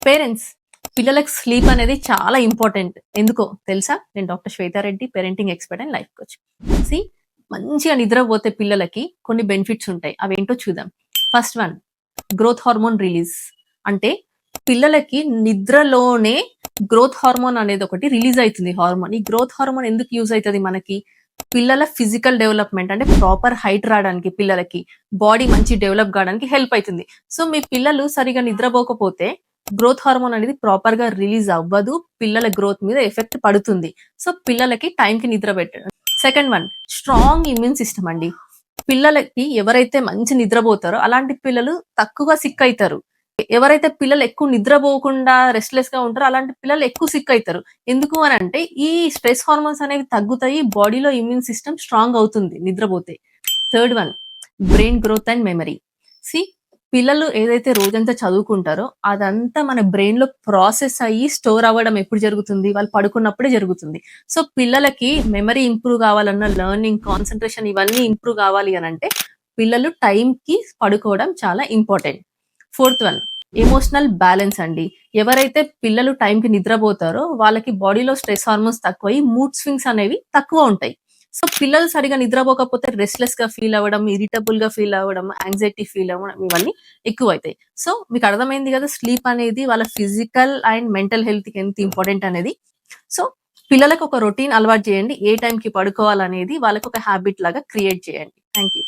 Parents, పిల్లలకు sleep అనేది చాలా ఇంపార్టెంట్. ఎందుకో తెలుసా? నేను doctor Shweta Reddy, parenting expert and life coach. See, మంచిగా నిద్రపోతే పిల్లలకి కొన్ని బెనిఫిట్స్ ఉంటాయి. అవేంటో చూద్దాం. First one, growth hormone release. అంటే పిల్లలకి నిద్రలోనే గ్రోత్ హార్మోన్ అనేది ఒకటి రిలీజ్ అవుతుంది. హార్మోన్, ఈ గ్రోత్ హార్మోన్ ఎందుకు యూజ్ అవుతుంది మనకి? పిల్లల ఫిజికల్ డెవలప్మెంట్, అంటే ప్రాపర్ హైట్ రావడానికి, పిల్లలకి బాడీ మంచి డెవలప్ కావడానికి హెల్ప్ అవుతుంది. సో మీ పిల్లలు సరిగా నిద్రపోకపోతే గ్రోత్ హార్మోన్ అనేది ప్రాపర్ గా రిలీజ్ అవ్వదు, పిల్లల గ్రోత్ మీద ఎఫెక్ట్ పడుతుంది. సో పిల్లలకి టైంకి నిద్ర పెట్టడం. Second one, strong immune system అండి. పిల్లలకి ఎవరైతే మంచి నిద్రపోతారో అలాంటి పిల్లలు తక్కువ సిక్ అవుతారు. ఎవరైతే పిల్లలు ఎక్కువ నిద్రపోకుండా రెస్ట్లెస్ గా ఉంటారో అలాంటి పిల్లలు ఎక్కువ సిక్ అవుతారు. ఎందుకు అని అంటే ఈ స్ట్రెస్ హార్మోన్స్ అనేవి తగ్గుతాయి, బాడీలో ఇమ్యూన్ సిస్టమ్ స్ట్రాంగ్ అవుతుంది నిద్రపోతే. Third one, brain growth and memory. See, పిల్లలు ఏదైతే రోజంతా చదువుకుంటారో అదంతా మన బ్రెయిన్ లో ప్రాసెస్ అయ్యి స్టోర్ అవ్వడం ఎప్పుడు జరుగుతుంది? వాళ్ళు పడుకున్నప్పుడే జరుగుతుంది. సో పిల్లలకి మెమరీ ఇంప్రూవ్ కావాలన్నా, లెర్నింగ్, కాన్సన్ట్రేషన్ ఇవన్నీ ఇంప్రూవ్ కావాలి అని అంటే పిల్లలు టైం కి పడుకోవడం చాలా important. Fourth one, emotional balance అండి. ఎవరైతే పిల్లలు టైంకి నిద్రపోతారో వాళ్ళకి బాడీలో స్ట్రెస్ హార్మోన్స్ తక్కువై మూడ్ స్వింగ్స్ అనేవి తక్కువ ఉంటాయి. సో పిల్లలు సరిగా నిద్రపోకపోతే రెస్ట్లెస్ గా ఫీల్ అవ్వడం, ఇరిటబుల్ గా ఫీల్ అవ్వడం, యాంగ్జైటీ ఫీల్ అవ్వడం, ఇవన్నీ ఎక్కువ అవుతాయి. సో మీకు అర్థమైంది కదా స్లీప్ అనేది వాళ్ళ ఫిజికల్ అండ్ మెంటల్ హెల్త్ కి ఎంత ఇంపార్టెంట్ అనేది. సో పిల్లలకు ఒక రొటీన్ అలవాటు చేయండి, ఏ టైంకి పడుకోవాలనేది వాళ్ళకి ఒక హ్యాబిట్ లాగా క్రియేట్ చేయండి. Thank you.